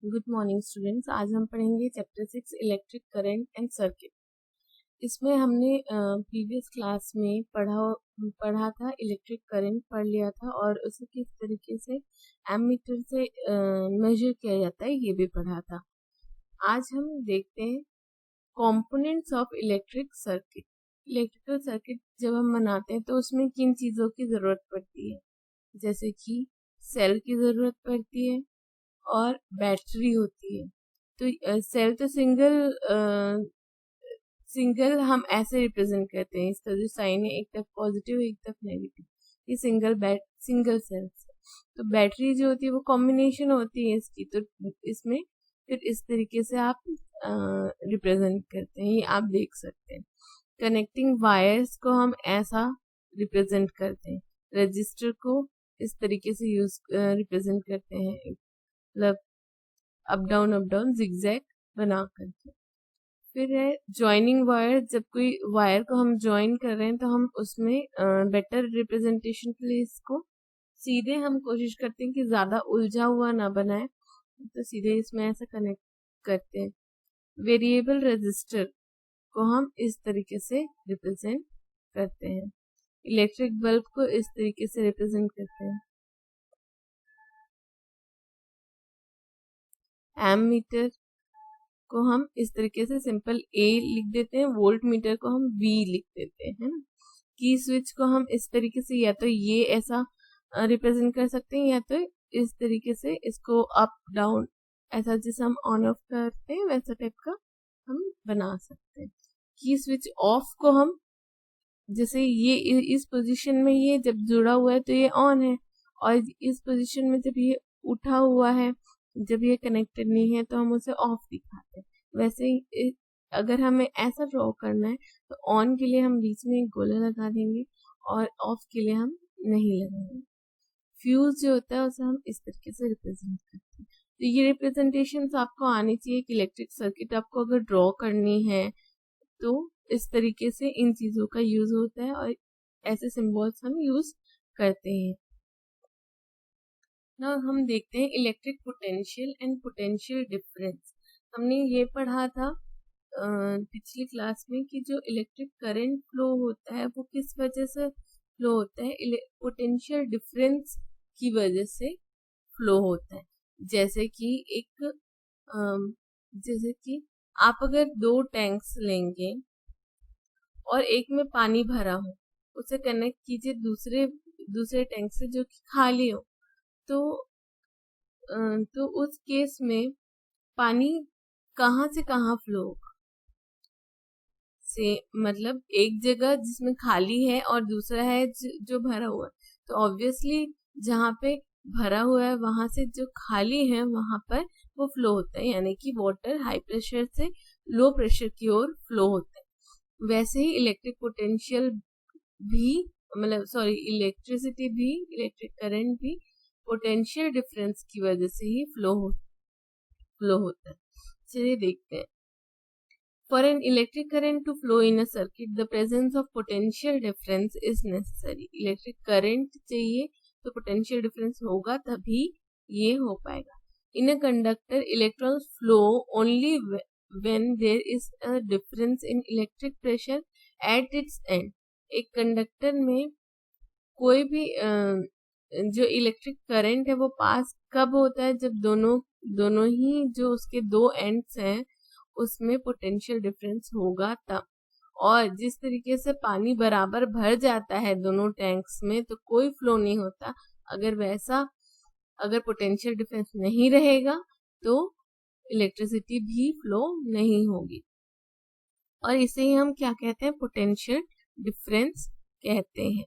Good morning students. आज हम पढ़ेंगे chapter 6 electric current and circuit. इसमें हमने प्रीवियस क्लास में पढ़ा था, इलेक्ट्रिक करंट पढ़ लिया था और उसे किस तरीके से एमीटर से मेजर किया जाता है ये भी पढ़ा था। आज हम देखते हैं components of electric circuit. Electrical circuit जब हम बनाते हैं तो उसमें किन चीज़ों की ज़रूरत पड़ती है, जैसे कि सेल की ज़रूरत पड़ती है और बैटरी होती है। तो सेल तो सिंगल हम ऐसे रिप्रेजेंट करते हैं, इसका जो साइन है एक तरफ पॉजिटिव एक तरफ नेगेटिव, ये सिंगल सेल्स। तो बैटरी जो होती है वो कॉम्बिनेशन होती है इसकी, तो इसमें फिर इस तरीके से आप रिप्रेजेंट करते हैं, ये आप देख सकते हैं। कनेक्टिंग वायर्स को हम ऐसा रिप्रेजेंट करते हैं, रजिस्टर को इस तरीके से रिप्रेजेंट करते हैं, मतलब अप डाउन जिगजैग बना करके। फिर है ज्वाइनिंग वायर, जब कोई वायर को हम ज्वाइन कर रहे हैं तो हम उसमें बेटर रिप्रेजेंटेशन के लिए इसको सीधे हम कोशिश करते हैं कि ज़्यादा उलझा हुआ ना बनाए, तो सीधे इसमें ऐसा कनेक्ट करते हैं। वेरिएबल रजिस्टर को हम इस तरीके से रिप्रेजेंट करते हैं। इलेक्ट्रिक बल्ब को इस तरीके से रिप्रेजेंट करते हैं। एमीटर को हम इस तरीके से सिंपल ए लिख देते हैं, वोल्ट मीटर को हम वी लिख देते हैं, है ना। की स्विच को हम इस तरीके से या तो ये ऐसा रिप्रेजेंट कर सकते हैं या तो इस तरीके से इसको अप डाउन ऐसा जैसे हम ऑन ऑफ करते हैं वैसा टाइप का हम बना सकते हैं। की स्विच ऑफ को हम जैसे ये इस पोजीशन में ये जब जुड़ा हुआ है तो ये ऑन है, और इस पोजीशन में जब ये उठा हुआ है, जब ये कनेक्टेड नहीं है तो हम उसे ऑफ दिखाते हैं। वैसे ही अगर हमें ऐसा ड्रॉ करना है तो ऑन के लिए हम बीच में एक गोला लगा देंगे और ऑफ के लिए हम नहीं लगाएंगे। फ्यूज जो होता है उसे हम इस तरीके से रिप्रेजेंट करते हैं। तो ये रिप्रेजेंटेशन आपको आनी चाहिए कि इलेक्ट्रिक सर्किट आपको अगर ड्रॉ करनी है तो इस तरीके से इन चीजों का यूज होता है और ऐसे सिंबल्स हम यूज करते हैं। ना हम देखते हैं electric potential and potential difference. हमने ये पढ़ा था पिछली क्लास में कि जो इलेक्ट्रिक करंट फ्लो होता है वो किस वजह से फ्लो होता है, पोटेंशियल डिफरेंस की वजह से फ्लो होता है। जैसे कि आप अगर दो टैंक्स लेंगे और एक में पानी भरा हो, उसे कनेक्ट कीजिए दूसरे टैंक से जो कि खाली हो, तो उस केस में पानी कहाँ से कहाँ फ्लो होगा, से मतलब एक जगह जिसमें खाली है और दूसरा है जो भरा हुआ है, तो ऑब्वियसली जहाँ पे भरा हुआ है वहां से जो खाली है वहां पर वो फ्लो होता है, यानी कि वाटर हाई प्रेशर से लो प्रेशर की ओर फ्लो होता है। वैसे ही इलेक्ट्रिक पोटेंशियल भी इलेक्ट्रिसिटी भी, इलेक्ट्रिक करंट भी पोटेंशियल डिफरेंस की वजह से ही फ्लो होता है। चलिए देखते हैं। For an electric current to flow in a circuit, the presence of potential difference is necessary. Electric current चाहिए तो पोटेंशियल डिफरेंस होगा तभी ये हो पाएगा। In a conductor, electrons flow only when there is a difference in electric pressure at its end. एक conductor में कोई भी जो इलेक्ट्रिक करंट है वो पास कब होता है, जब दोनों ही जो उसके दो एंड्स हैं उसमें पोटेंशियल डिफरेंस होगा तब। और जिस तरीके से पानी बराबर भर जाता है दोनों टैंक्स में तो कोई फ्लो नहीं होता, अगर पोटेंशियल डिफरेंस नहीं रहेगा तो इलेक्ट्रिसिटी भी फ्लो नहीं होगी, और इसे ही हम क्या कहते हैं, पोटेंशियल डिफरेंस कहते हैं।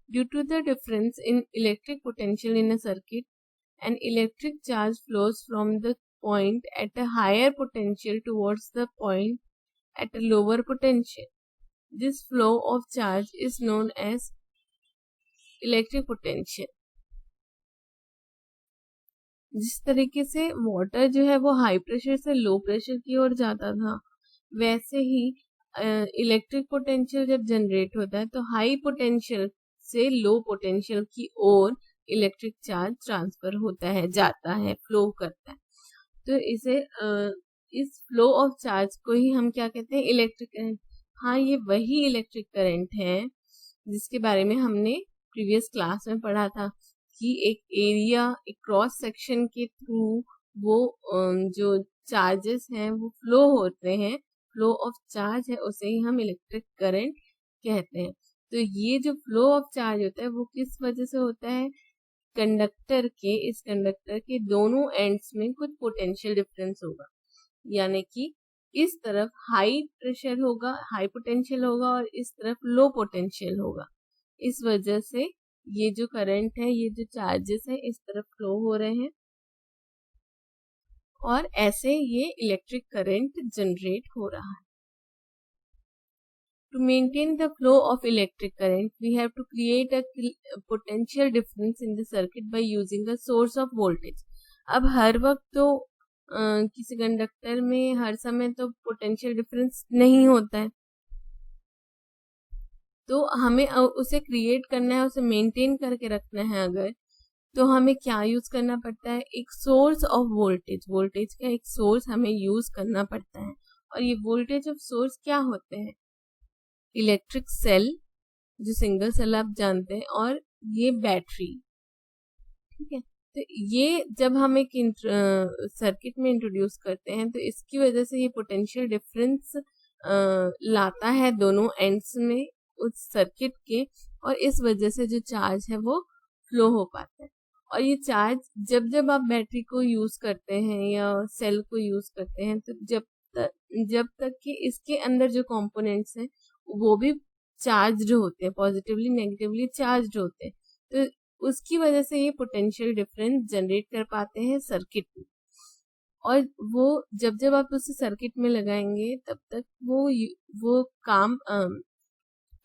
Due to the difference in electric potential in a circuit, an electric charge flows from the point at a higher potential towards the point at a lower potential. This flow of charge is known as electric potential. जिस तरीके से water जो है वो high pressure से low pressure की ओर जाता था, वैसे ही इलेक्ट्रिक पोटेंशियल जब जनरेट होता है तो हाई पोटेंशियल से लो पोटेंशियल की ओर इलेक्ट्रिक चार्ज ट्रांसफर होता है, जाता है, फ्लो करता है। तो इसे इस फ्लो ऑफ चार्ज को ही हम क्या कहते हैं, इलेक्ट्रिक करंट। हाँ, ये वही इलेक्ट्रिक करंट है जिसके बारे में हमने प्रीवियस क्लास में पढ़ा था कि एक एरिया, एक क्रॉस सेक्शन के थ्रू वो जो चार्जेस हैं वो फ्लो होते हैं, फ्लो ऑफ चार्ज है, उसे ही हम इलेक्ट्रिक करंट कहते हैं। तो ये जो फ्लो ऑफ चार्ज होता है वो किस वजह से होता है, इस कंडक्टर के दोनों एंड्स में कुछ पोटेंशियल डिफरेंस होगा, यानी कि इस तरफ हाई प्रेशर होगा, हाई पोटेंशियल होगा, और इस तरफ लो पोटेंशियल होगा। इस वजह से ये जो करंट है, ये जो चार्जेस है, इस तरफ फ्लो हो रहे हैं और ऐसे ये इलेक्ट्रिक करंट जनरेट हो रहा है। To maintain the flow of electric current, we have to create a potential difference in the circuit by using a source of voltage. अब हर वक्त तो किसी कंडक्टर में हर समय तो पोटेंशियल डिफरेंस नहीं होता है, तो हमें उसे क्रिएट करना है, उसे मेंटेन करके रखना है अगर, तो हमें क्या यूज करना पड़ता है, एक सोर्स ऑफ वोल्टेज, वोल्टेज का एक सोर्स हमें यूज करना पड़ता है। और ये वोल्टेज ऑफ सोर्स क्या होते हैं, इलेक्ट्रिक सेल, जो सिंगल सेल आप जानते हैं, और ये बैटरी, ठीक है। तो ये जब हम एक सर्किट में इंट्रोड्यूस करते हैं तो इसकी वजह से ये पोटेंशियल डिफरेंस लाता है दोनों एंड्स में उस सर्किट के, और इस वजह से जो चार्ज है वो फ्लो हो पाता है। और ये चार्ज जब जब आप बैटरी को यूज करते हैं या सेल को यूज करते हैं, तो जब तक कि इसके अंदर जो कंपोनेंट्स हैं वो भी चार्ज्ड होते हैं, पॉजिटिवली नेगेटिवली चार्ज्ड होते हैं, तो उसकी वजह से ये पोटेंशियल डिफरेंस जनरेट कर पाते हैं सर्किट में। और वो जब जब आप उसे सर्किट में लगाएंगे तब तक वो काम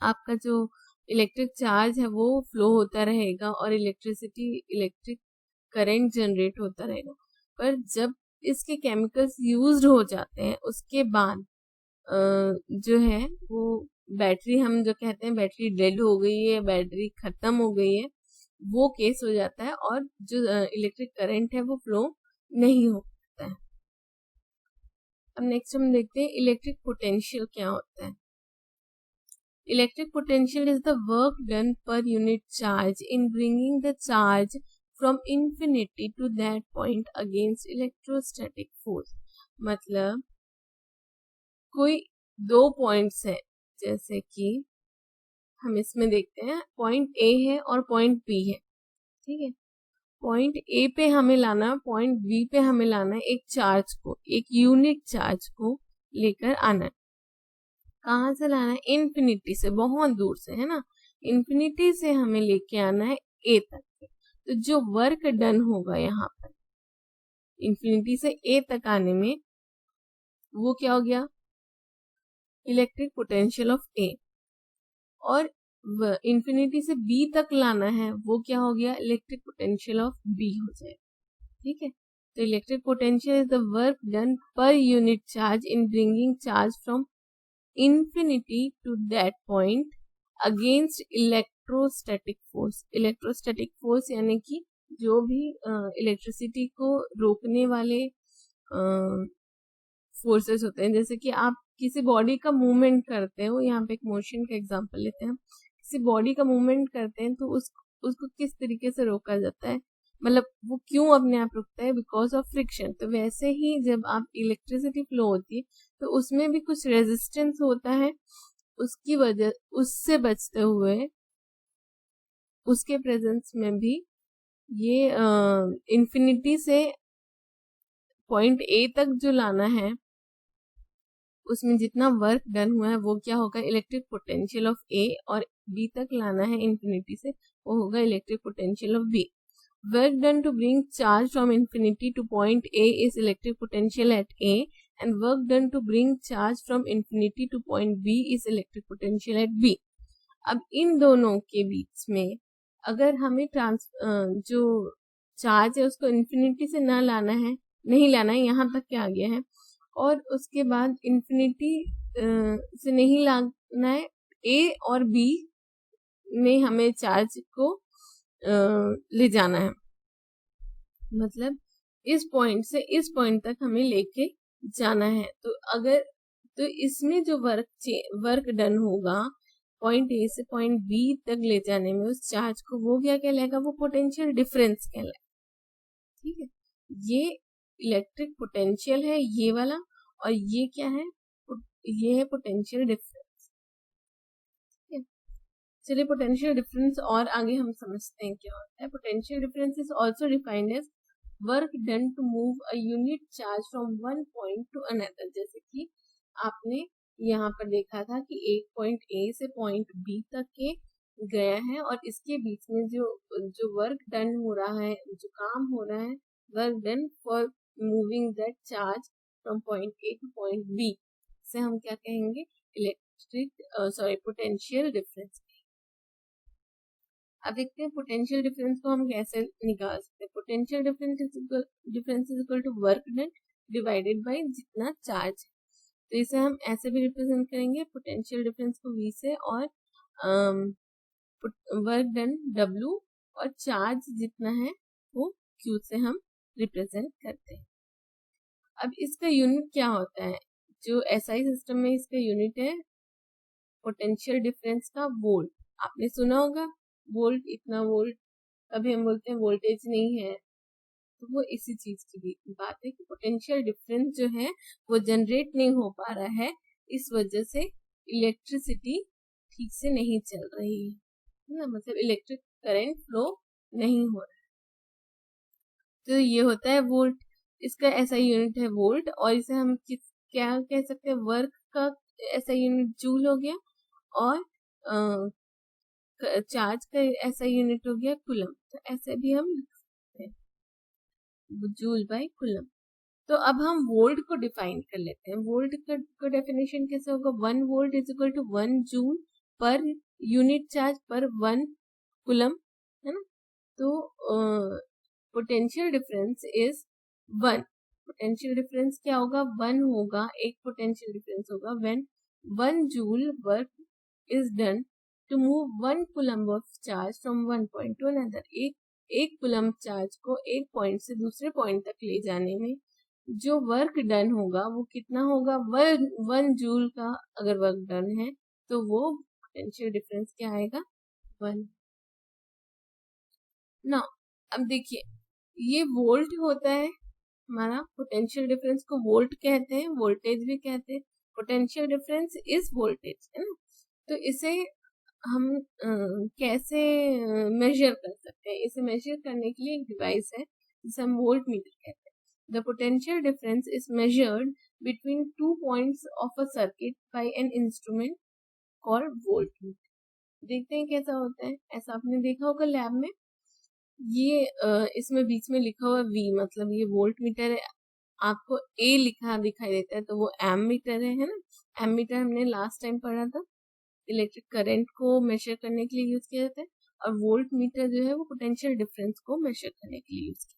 आपका जो इलेक्ट्रिक चार्ज है वो फ्लो होता रहेगा और इलेक्ट्रिक करंट जनरेट होता रहेगा। पर जब इसके केमिकल्स यूज्ड हो जाते हैं उसके बाद जो है वो बैटरी, हम जो कहते हैं बैटरी डेड हो गई है, बैटरी खत्म हो गई है, वो केस हो जाता है और जो इलेक्ट्रिक करंट है वो फ्लो नहीं हो पाता है। अब नेक्स्ट हम देखते हैं इलेक्ट्रिक पोटेंशियल क्या होता है। Electric potential is the work done per unit charge in bringing the charge from infinity to that point against electrostatic force. मतलब कोई दो पॉइंट्स है, जैसे कि हम इसमें देखते हैं पॉइंट ए है और पॉइंट बी है, ठीक है। पॉइंट ए पे हमें लाना, पॉइंट बी पे हमें लाना है एक चार्ज को, एक यूनिट चार्ज को लेकर आना है। कहाँ से लाना है, इन्फिनिटी से, बहुत दूर से, है ना, इन्फिनिटी से हमें लेके आना है ए तक। तो जो वर्क डन होगा यहाँ पर इन्फिनिटी से ए तक आने में, वो क्या हो गया, इलेक्ट्रिक पोटेंशियल ऑफ ए। और इन्फिनिटी से बी तक लाना है, वो क्या हो गया, इलेक्ट्रिक पोटेंशियल ऑफ बी हो जाए, ठीक है। तो electric potential is the work done per unit charge in bringing charge from infinity to that point against electrostatic force. Electrostatic force यानी कि जो भी इलेक्ट्रिसिटी को रोकने वाले फोर्सेस होते हैं। जैसे कि आप किसी बॉडी का मूवमेंट करते हो, यहाँ पे एक मोशन का एग्जांपल लेते हैं, किसी बॉडी का मूवमेंट करते हैं तो उसको किस तरीके से रोका जाता है, मतलब वो क्यों अपने आप रुकता है, बिकॉज ऑफ फ्रिक्शन। तो वैसे ही जब आप इलेक्ट्रिसिटी फ्लो होती है तो उसमें भी कुछ रेजिस्टेंस होता है, उसकी वजह, उससे बचते हुए उसके प्रेजेंस में भी ये इंफिनिटी से पॉइंट ए तक जो लाना है उसमें जितना वर्क डन हुआ है वो क्या होगा, इलेक्ट्रिक पोटेंशियल ऑफ ए, और बी तक लाना है इंफिनिटी से, वो होगा electric potential of B. Work done to bring charge from infinity to point A is electric potential at A, and work done to bring charge from infinity to point B is electric potential at B. अब इन दोनों के बीच में अगर हमें जो charge है उसको इंफिनिटी से ना लाना है, नहीं लाना है, यहाँ तक क्या आ गया है, और उसके बाद इंफिनिटी से नहीं लाना है, ए और बी में हमें चार्ज को ले जाना है। मतलब इस पॉइंट से इस पॉइंट तक हमें लेके जाना है। तो इसमें जो वर्क डन होगा पॉइंट ए से पॉइंट बी तक ले जाने में उस चार्ज को, वो क्या कहलाएगा, वो पोटेंशियल डिफरेंस कहलाएगा। ठीक है, ये इलेक्ट्रिक पोटेंशियल है ये वाला, और ये क्या है, ये है पोटेंशियल डिफरेंस। ठीक है, चलिए पोटेंशियल डिफरेंस और आगे हम समझते हैं क्या होता है। Potential difference is also defined as work done to move a unit charge from one point to another. जैसे कि आपने यहाँ पर देखा था कि एक पॉइंट ए से पॉइंट बी तक के गया है, और इसके बीच में जो वर्क डन हो रहा है, जो काम हो रहा है, work done for moving that charge from point A to point B, से हम क्या कहेंगे, पोटेंशियल डिफरेंस। अब देखते हैं पोटेंशियल डिफरेंस को हम कैसे निकाल सकते हैं। Potential difference is equal to work done divided by जितना चार्ज है। तो इसे हम ऐसे भी रिप्रेजेंट करेंगे, पोटेंशियल डिफरेंस को V से, और वर्क डन W, और चार्ज जितना है वो Q से हम रिप्रेजेंट करते हैं। अब इसका यूनिट क्या होता है, जो SI सिस्टम में इसका यूनिट है पोटेंशियल डिफरेंस का वोल्ट। आपने सुना होगा वोल्ट, इतना वोल्ट, कभी हम बोलते हैं वोल्टेज नहीं है, तो वो इसी चीज की बात है कि पोटेंशियल डिफरेंस जो है वो जनरेट नहीं हो पा रहा है, इस वजह से इलेक्ट्रिसिटी ठीक से नहीं चल रही है ना, मतलब इलेक्ट्रिक करंट फ्लो नहीं हो रहा है। तो ये होता है वोल्ट, इसका ऐसा यूनिट है वोल्ट, और इसे हम क्या कह सकते हैं, वर्क का ऐसा यूनिट जूल हो गया, और चार्ज का ऐसा यूनिट हो गया कूलम। तो ऐसे भी हम लिख सकते हैं, जूल बाय कूलम। तो अब हम वोल्ट को डिफाइन कर लेते हैं। वोल्ट का डेफिनेशन कैसे होगा, 1 volt is equal to 1 joule per unit charge per 1 coulomb, है ना। तो potential difference is 1। Potential difference क्या होगा, 1 होगा, एक पोटेंशियल डिफरेंस होगा when 1 joule work is done to move 1 coulomb of charge from one point to another. एक coulomb charge को एक पॉइंट से दूसरे पॉइंट तक ले जाने में जो वर्क डन होगा वो कितना होगा, 1 जूल का अगर वर्क डन है तो वो पोटेंशियल डिफरेंस क्या आएगा, 1। ना अब देखिए, ये वोल्ट होता है हमारा, पोटेंशियल डिफरेंस को वोल्ट कहते हैं, वोल्टेज भी कहते हैं। पोटेंशियल डिफरेंस इज वोल्टेज, है ना। तो इसे हम कैसे मेजर कर सकते हैं, इसे मेजर करने के लिए एक डिवाइस है जिसे हम वोल्ट मीटर कहते हैं। The potential difference is measured between 2 points of a circuit by an instrument called volt meter. देखते हैं कैसा होता है, ऐसा आपने देखा होगा लैब में। ये इसमें बीच में लिखा हुआ V, मतलब ये वोल्ट मीटर है, आपको A लिखा दिखाई देता है तो वो एम मीटर है ना। एम मीटर हमने लास्ट टाइम पढ़ा था, इलेक्ट्रिक करंट को मेजर करने के लिए यूज किया जाता है, और वोल्ट मीटर जो है वो पोटेंशियल डिफरेंस को मेजर करने के लिए यूज किया।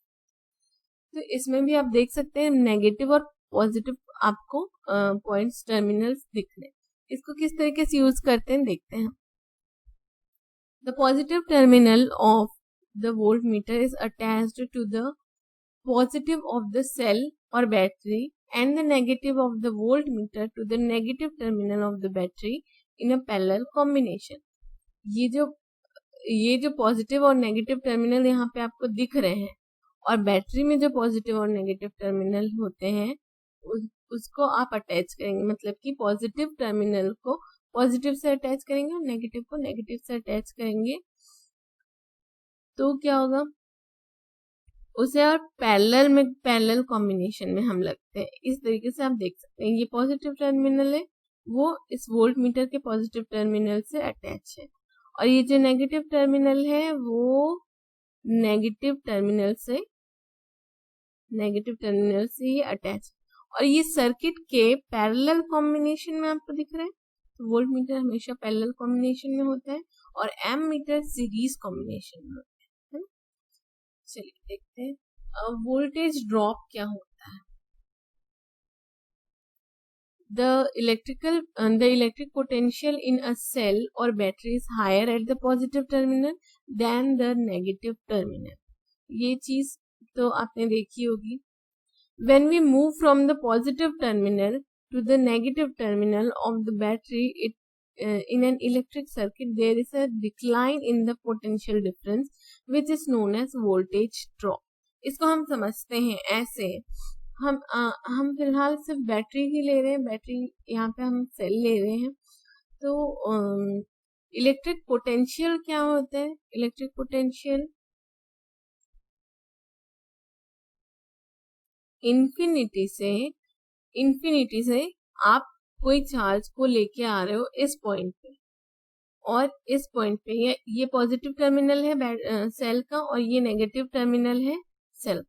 तो इसमें भी आप देख सकते हैं नेगेटिव और पॉजिटिव आपको पॉइंट्स टर्मिनल्स दिख रहे हैं। इसको किस तरीके से यूज करते हैं देखते हैं। The positive terminal of the volt meter is attached to the positive of the cell और battery, and the negative of the voltmeter to the negative terminal of the battery in a parallel combination। ये जो positive और negative terminal यहाँ पे आपको दिख रहे हैं, और बैटरी में जो पॉजिटिव और नेगेटिव टर्मिनल होते हैं उसको आप अटैच करेंगे, मतलब कि पॉजिटिव टर्मिनल को पॉजिटिव से अटैच करेंगे और नेगेटिव को नेगेटिव से अटैच करेंगे, तो क्या होगा, उसे और पैरेलल कॉम्बिनेशन में हम लगते हैं। इस तरीके से आप देख सकते हैं, ये पॉजिटिव टर्मिनल है वो इस वोल्ट मीटर के पॉजिटिव टर्मिनल से अटैच है, और ये जो नेगेटिव टर्मिनल है वो नेगेटिव टर्मिनल से ये अटैच, और ये सर्किट के पैरेलल कॉम्बिनेशन में आपको दिख रहा है। तो वोल्ट मीटर हमेशा पैरेलल कॉम्बिनेशन में होता है और एम मीटर सीरीज कॉम्बिनेशन में होता है ना। चलिए देखते हैं वोल्टेज ड्रॉप क्या होता है। The electric potential in a cell or battery is higher at the positive terminal than the negative terminal। ये चीज तो आपने देखी होगी। When we move from the positive terminal to the negative terminal of the battery, in an electric circuit, there is a decline in the potential difference, which is known as voltage drop. इसको हम समझते हैं ऐसे, हम फिलहाल सिर्फ battery ही ले रहे हैं, बैटरी यहाँ पे हम सेल ले रहे हैं। तो इलेक्ट्रिक पोटेंशियल क्या होता है? इलेक्ट्रिक पोटेंशियल इन्फिनिटी से आप कोई चार्ज को लेके आ रहे हो इस पॉइंट पे, और इस पॉइंट पे ये पॉजिटिव टर्मिनल है सेल का और ये नेगेटिव टर्मिनल है सेल।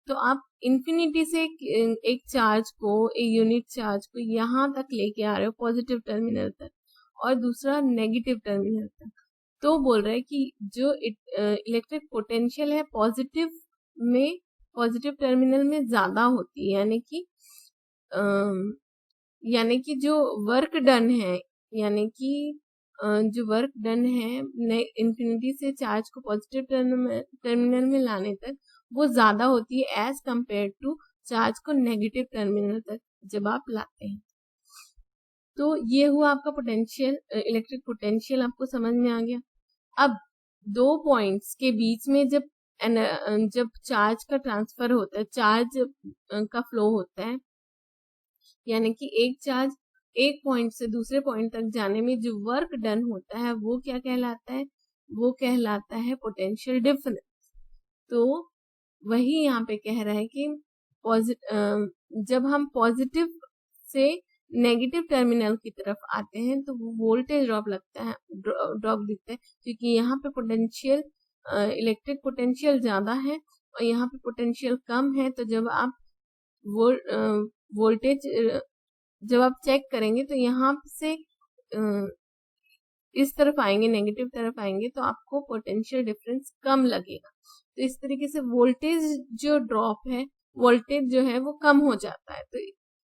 तो आप इन्फिनिटी से एक चार्ज को, एक यूनिट चार्ज को यहाँ तक लेके आ रहे हो पॉजिटिव टर्मिनल तक, और दूसरा नेगेटिव टर्मिनल तक। तो बोल रहे हैं कि जो इलेक्ट्रिक पोटेंशियल है पॉजिटिव टर्मिनल में ज्यादा होती है, यानी कि जो वर्क डन है, इन्फिनिटी से चार्ज को पॉजिटिव टर्मिनल में लाने तक वो ज्यादा होती है एज कंपेयर टू चार्ज को नेगेटिव टर्मिनल तक जब आप लाते हैं। तो ये हुआ आपका पोटेंशियल, इलेक्ट्रिक पोटेंशियल आपको समझ में आ गया। अब दो पॉइंट्स के बीच में जब चार्ज का ट्रांसफर होता है, चार्ज का फ्लो होता है, यानी कि एक चार्ज एक पॉइंट से दूसरे पॉइंट तक जाने में जो वर्क डन होता है वो क्या कहलाता है? वो कहलाता है पोटेंशियल डिफरेंस। तो वही यहाँ पे कह रहा है कि जब हम पॉजिटिव से नेगेटिव टर्मिनल की तरफ आते हैं तो वो वोल्टेज ड्रॉप दिखता है, क्योंकि यहाँ पे पोटेंशियल, इलेक्ट्रिक पोटेंशियल ज्यादा है और यहाँ पे पोटेंशियल कम है। तो जब आप वोल्टेज जब आप चेक करेंगे तो यहाँ से इस तरफ आएंगे, नेगेटिव तरफ आएंगे, तो आपको पोटेंशियल डिफरेंस कम लगेगा। तो इस तरीके से वोल्टेज जो ड्रॉप है, वोल्टेज जो है वो कम हो जाता है। तो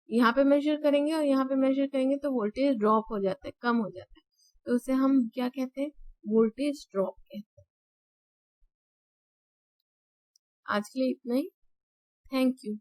यहाँ पे मेजर करेंगे और यहाँ पे मेजर करेंगे तो वोल्टेज ड्रॉप हो जाता है, कम हो जाता है। तो उसे हम क्या कहते हैं? वोल्टेज ड्रॉप कहते हैं। आज के लिए इतना ही। Thank you.